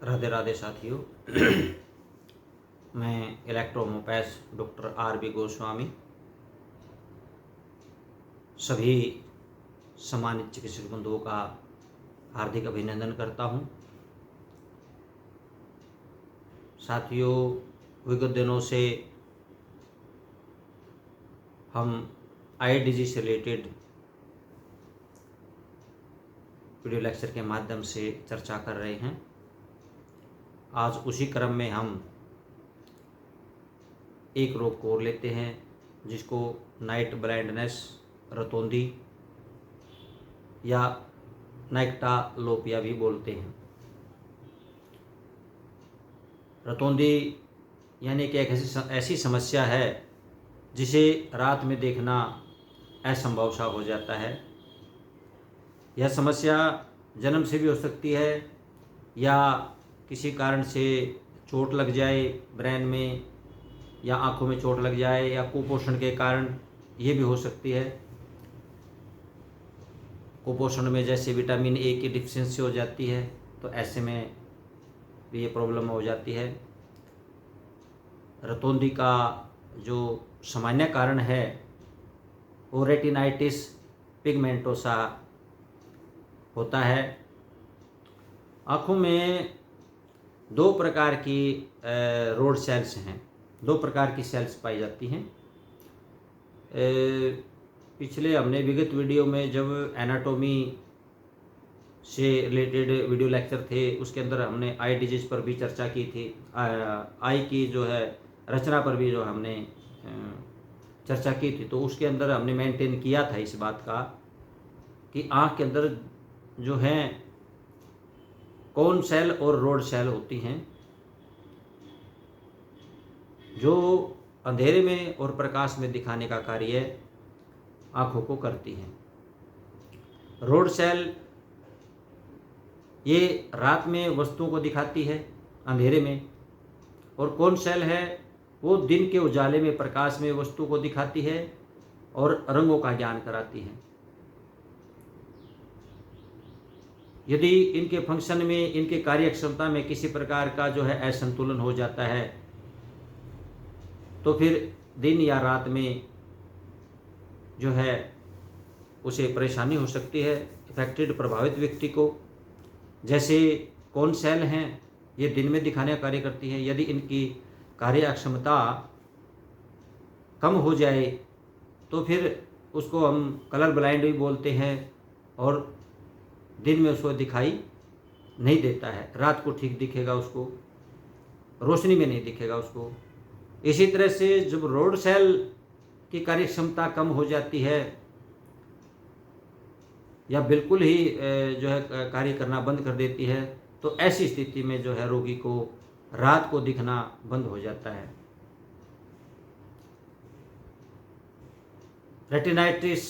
राधे राधे साथियों। मैं इलेक्ट्रोहोम्योपैथ doctor RB. Goswami सभी सम्मानित चिकित्सक बंधुओं का हार्दिक अभिनंदन करता हूं। साथियों, विगत दिनों से हम आई डिजीज से रिलेटेड वीडियो लेक्चर के माध्यम से चर्चा कर रहे हैं। आज उसी क्रम में हम एक रोग को और लेते हैं जिसको नाइट ब्लाइंडनेस, रतौंधी या नाइक्टालोपिया भी बोलते हैं। रतौंधी यानी कि एक ऐसी समस्या है जिसे रात में देखना असंभव सा हो जाता है। यह समस्या जन्म से भी हो सकती है या किसी कारण से चोट लग जाए ब्रेन में, या आँखों में चोट लग जाए, या कुपोषण के कारण ये भी हो सकती है। कुपोषण में जैसे विटामिन ए की डिफिशियंसी हो जाती है तो ऐसे में भी ये प्रॉब्लम हो जाती है। रतौंधी का जो सामान्य कारण है वो रेटिनाइटिस पिगमेंटोसा होता है। आँखों में दो प्रकार की रोड सेल्स हैं, दो प्रकार की सेल्स पाई जाती हैं। पिछले हमने विगत वीडियो में जब एनाटॉमी से रिलेटेड वीडियो लेक्चर थे उसके अंदर हमने आई डिजीज पर भी चर्चा की थी। आई की जो है रचना पर भी जो हमने चर्चा की थी, तो उसके अंदर हमने मेंटेन किया था इस बात का कि आँख के अंदर जो हैं कोन सेल और रोड सेल होती हैं जो अंधेरे में और प्रकाश में दिखाने का कार्य आँखों को करती हैं। रोड सेल ये रात में वस्तुओं को दिखाती है अंधेरे में, और कोन सेल है वो दिन के उजाले में, प्रकाश में वस्तु को दिखाती है और रंगों का ज्ञान कराती है। यदि इनके फंक्शन में, इनके कार्य क्षमता में किसी प्रकार का जो है असंतुलन हो जाता है तो फिर दिन या रात में जो है उसे परेशानी हो सकती है इफेक्टेड प्रभावित व्यक्ति को। जैसे कौन सेल हैं ये दिन में दिखाने का कार्य करती है, यदि इनकी कार्य क्षमता कम हो जाए तो फिर उसको हम कलर ब्लाइंड भी बोलते हैं और दिन में उसको दिखाई नहीं देता है, रात को ठीक दिखेगा, उसको रोशनी में नहीं दिखेगा उसको। इसी तरह से जब रोड सेल की कार्य क्षमता कम हो जाती है या बिल्कुल ही जो है कार्य करना बंद कर देती है तो ऐसी स्थिति में जो है रोगी को रात को दिखना बंद हो जाता है। रेटिनाइटिस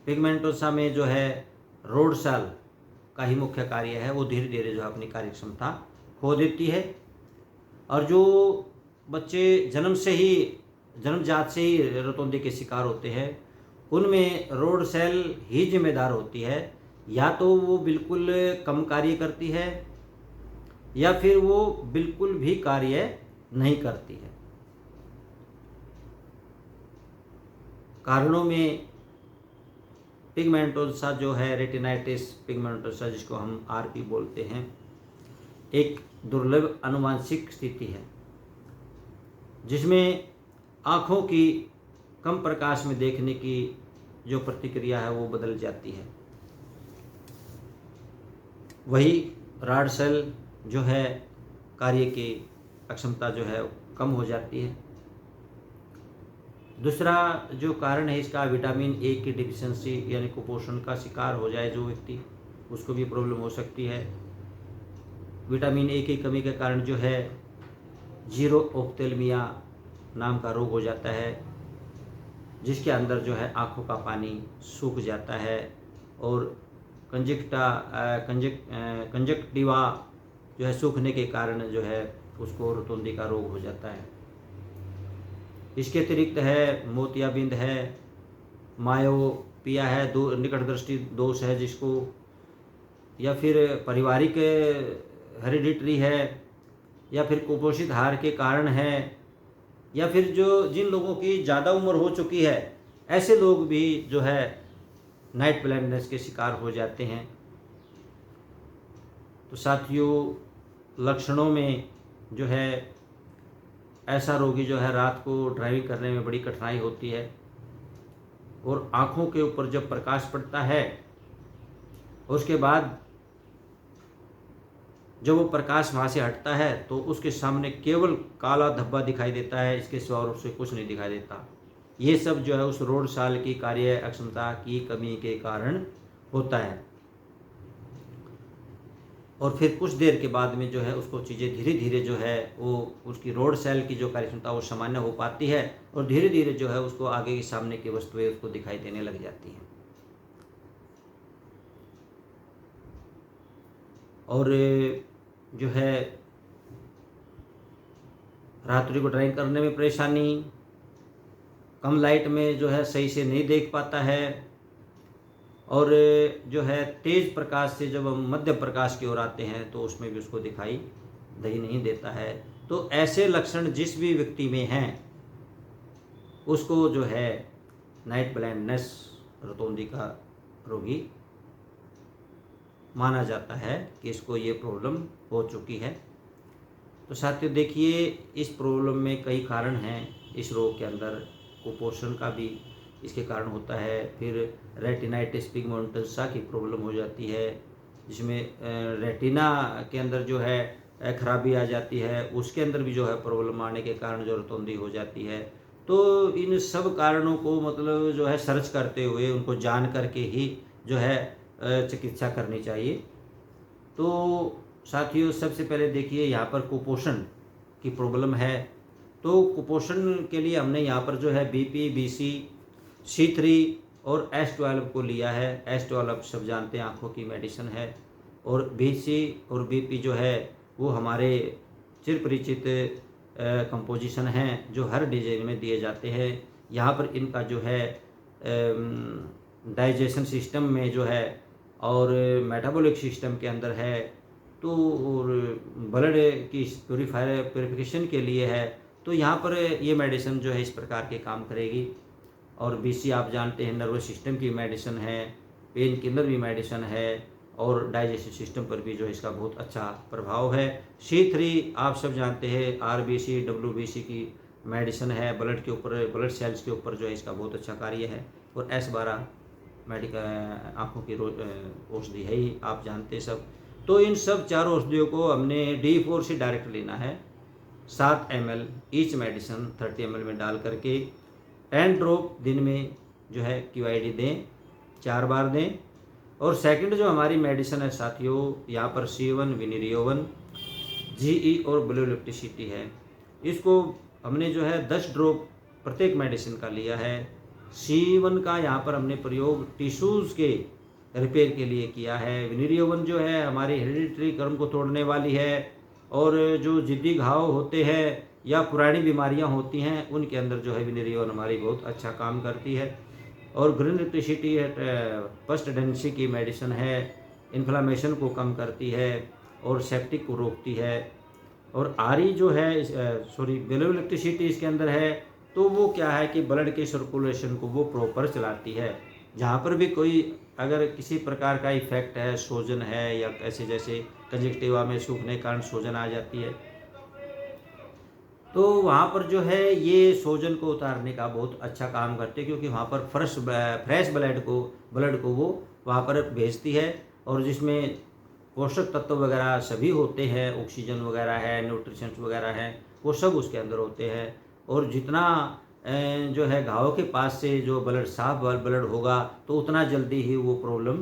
पिगमेंटोसा में जो है रोड सेल का ही मुख्य कार्य है, वो धीरे धीरे जो है अपनी कार्य क्षमता खो देती है। और जो बच्चे जन्मजात से ही रतौंधी के शिकार होते हैं उनमें रोड सेल ही जिम्मेदार होती है, या तो वो बिल्कुल कम कार्य करती है या फिर वो बिल्कुल भी कार्य नहीं करती है। कारणों में पिगमेंटोसा जो है, रेटिनाइटिस पिगमेंटोसा जिसको हम आरपी बोलते हैं, एक दुर्लभ आनुवंशिक स्थिति है जिसमें आँखों की कम प्रकाश में देखने की जो प्रतिक्रिया है वो बदल जाती है। वही रॉड सेल जो है कार्य की अक्षमता जो है कम हो जाती है। दूसरा जो कारण है इसका, विटामिन ए की डिफिशियंसी यानी कुपोषण का शिकार हो जाए जो व्यक्ति, उसको भी प्रॉब्लम हो सकती है। विटामिन ए की कमी के कारण जो है जीरो ऑफ्थेल्मिया नाम का रोग हो जाता है जिसके अंदर जो है आँखों का पानी सूख जाता है और कंजक्टिवा जो है सूखने के कारण जो है उसको रतौंधी का रोग हो जाता है। इसके अतिरिक्त है मोतियाबिंद है, मायोपिया है, निकट दृष्टि दोष है जिसको, या फिर पारिवारिक हेरिडिटरी है या फिर कुपोषित आहार के कारण है, या फिर जो जिन लोगों की ज़्यादा उम्र हो चुकी है, ऐसे लोग भी जो है नाइट ब्लाइंडनेस के शिकार हो जाते हैं। तो साथियों, लक्षणों में जो है ऐसा रोगी जो है रात को ड्राइविंग करने में बड़ी कठिनाई होती है, और आँखों के ऊपर जब प्रकाश पड़ता है उसके बाद जब वो प्रकाश वहाँ से हटता है तो उसके सामने केवल काला धब्बा दिखाई देता है, इसके सिवा और उसे कुछ नहीं दिखाई देता। ये सब जो है उस रोड साल की कार्य अक्षमता की कमी के कारण होता है। और फिर कुछ देर के बाद में जो है उसको चीज़ें धीरे धीरे जो है वो उसकी रोड सेल की जो कार्यक्षमता वो सामान्य हो पाती है, और धीरे धीरे जो है उसको आगे की सामने की वस्तुएं उसको दिखाई देने लग जाती हैं। और जो है रात्रि को ड्राइविंग करने में परेशानी, कम लाइट में जो है सही से नहीं देख पाता है, और जो है तेज़ प्रकाश से जब हम मध्य प्रकाश की ओर आते हैं तो उसमें भी उसको दिखाई नहीं देता है। तो ऐसे लक्षण जिस भी व्यक्ति में हैं उसको जो है नाइट ब्लाइंडनेस, रतौंधी का रोगी माना जाता है कि इसको ये प्रॉब्लम हो चुकी है। तो साथियों देखिए, इस प्रॉब्लम में कई कारण हैं। इस रोग के अंदर कुपोषण का भी इसके कारण होता है, फिर रेटिनाइटिस पिगमेंटोसा की प्रॉब्लम हो जाती है, जिसमें रेटिना के अंदर जो है खराबी आ जाती है, उसके अंदर भी जो है प्रॉब्लम आने के कारण जो रतौंधी हो जाती है। तो इन सब कारणों को मतलब जो है सर्च करते हुए उनको जान करके ही जो है चिकित्सा करनी चाहिए। तो साथियों, सबसे पहले देखिए यहाँ पर कुपोषण की प्रॉब्लम है, तो कुपोषण के लिए हमने यहाँ पर जो है BP, BC, C3 और S12 को लिया है। S12 सब जानते हैं आँखों की मेडिसिन है, और BC और BP जो है वो हमारे चिर परिचित कंपोजिशन हैं जो हर डिजीज में दिए जाते हैं। यहाँ पर इनका जो है डाइजेशन सिस्टम में जो है और मेटाबॉलिक सिस्टम के अंदर है, तो और ब्लड की प्योरिफिकेशन के लिए है। तो यहाँ पर ये मेडिसिन जो है इस प्रकार के काम करेगी। और BC आप जानते हैं नर्वस सिस्टम की मेडिसिन है, पेन किलर भी मेडिसिन है, और डाइजेस्टिव सिस्टम पर भी जो है इसका बहुत अच्छा प्रभाव है। C3 आप सब जानते हैं RBC, WBC की मेडिसिन है, ब्लड के ऊपर, ब्लड सेल्स के ऊपर जो है इसका बहुत अच्छा कार्य है। और S12 मेडिकल आँखों की औषधि है ही, आप जानते सब। तो इन सब चारों औषधियों को हमने D4 से डायरेक्ट लेना है। 7 ml ईच मेडिसिन 30 ml में डाल करके 10 ड्रॉप दिन में जो है QID दें, 4 बार दें। और सेकंड जो हमारी मेडिसिन है साथियों, यहाँ पर C1 विनिरियोवन, GE और ब्लू इलेक्ट्रिसिटी है। इसको हमने जो है 10 ड्रॉप प्रत्येक मेडिसिन का लिया है। C1 का यहाँ पर हमने प्रयोग टिश्यूज़ के रिपेयर के लिए किया है। विनिरियोवन जो है हमारी हेरिडिटरी कर्म को तोड़ने वाली है, और जो जिद्दी घाव होते हैं या पुरानी बीमारियां होती हैं उनके अंदर जो है विनिरियोवन हमारी बहुत अच्छा काम करती है। और ग्रीन इलेक्ट्रिसिटी फर्स्ट डेंसी की मेडिसिन है, इन्फ्लामेशन को कम करती है और सेप्टिक को रोकती है। और RE जो है ब्लू इलेक्ट्रिसिटी इसके अंदर है, तो वो क्या है कि ब्लड के सर्कुलेशन को वो प्रॉपर चलाती है। जहाँ पर भी कोई अगर किसी प्रकार का इफेक्ट है, सूजन है या ऐसे जैसे कंजक्टिवा में सूखने के कारण सूजन आ जाती है, तो वहाँ पर जो है ये सूजन को उतारने का बहुत अच्छा काम करते हैं, क्योंकि वहाँ पर फ्रेश ब्लड को वो वहाँ पर भेजती है, और जिसमें पोषक तत्व वगैरह सभी होते हैं, ऑक्सीजन वगैरह है, न्यूट्रिशंस वगैरह हैं, वो सब उसके अंदर होते हैं। और जितना जो है घाव के पास से जो ब्लड साफ ब्लड होगा तो उतना जल्दी ही वो प्रॉब्लम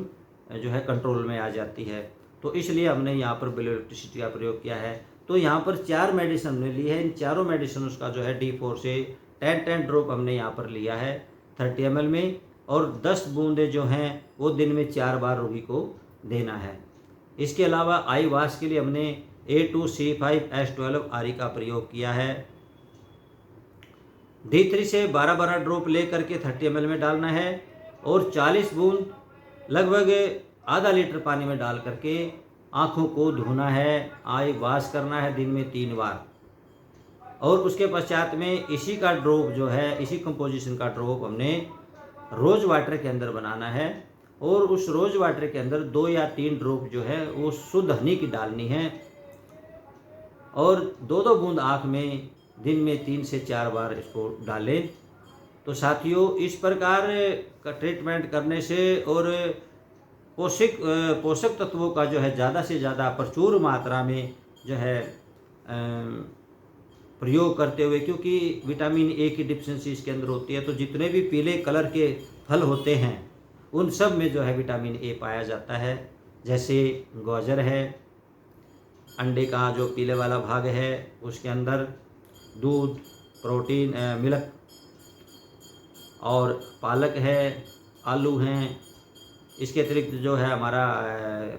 जो है कंट्रोल में आ जाती है। तो इसलिए हमने यहाँ पर ब्लू इलेक्ट्रिसिटी का प्रयोग किया है। तो यहाँ पर 4 मेडिसिन हमने ली है। इन चारों मेडिसिन उसका जो है D4 से 10 ड्रॉप हमने यहाँ पर लिया है 30 ml में, और 10 बूंदे जो हैं वो दिन में 4 बार रोगी को देना है। इसके अलावा आई वाश के लिए हमने A2C5S12 RE का प्रयोग किया है। D3 से 12 ड्रॉप ले करके 30 ml में डालना है, और 40 बूंद लगभग आधा लीटर पानी में डाल करके आँखों को धोना है, आई वॉश करना है दिन में 3 बार। और उसके पश्चात में इसी का ड्रॉप जो है, इसी कंपोजिशन का ड्रॉप हमने रोज़ वाटर के अंदर बनाना है और उस रोज़ वाटर के अंदर 2 या 3 ड्रॉप जो है वो शुद्ध हनी की डालनी है और 2-2 बूंद आँख में दिन में 3 से 4 बार इसको डालें। तो साथियों, इस प्रकार का ट्रीटमेंट करने से और पोषक तत्वों का जो है ज़्यादा से ज़्यादा प्रचुर मात्रा में जो है प्रयोग करते हुए, क्योंकि विटामिन ए की डिफिशिएंसी इसके अंदर होती है, तो जितने भी पीले कलर के फल होते हैं उन सब में जो है विटामिन ए पाया जाता है। जैसे गाजर है, अंडे का जो पीले वाला भाग है उसके अंदर दूध, प्रोटीन, मिल्क, और पालक है, आलू हैं। इसके अतिरिक्त जो है हमारा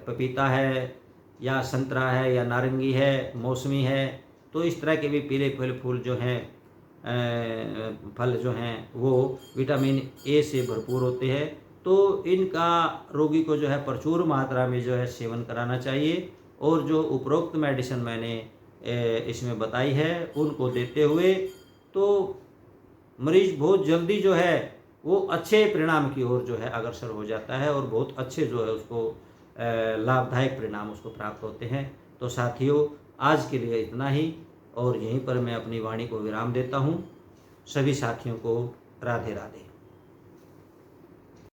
पपीता है या संतरा है या नारंगी है, मौसमी है। तो इस तरह के भी पीले फल जो हैं, फल जो हैं वो विटामिन ए से भरपूर होते हैं। तो इनका रोगी को जो है प्रचुर मात्रा में जो है सेवन कराना चाहिए और जो उपरोक्त मेडिसिन मैंने इसमें बताई है उनको देते हुए तो मरीज बहुत जल्दी जो है वो अच्छे परिणाम की ओर जो है अग्रसर हो जाता है और बहुत अच्छे जो है उसको लाभदायक परिणाम उसको प्राप्त होते हैं। तो साथियों, आज के लिए इतना ही और यहीं पर मैं अपनी वाणी को विराम देता हूँ। सभी साथियों को राधे राधे।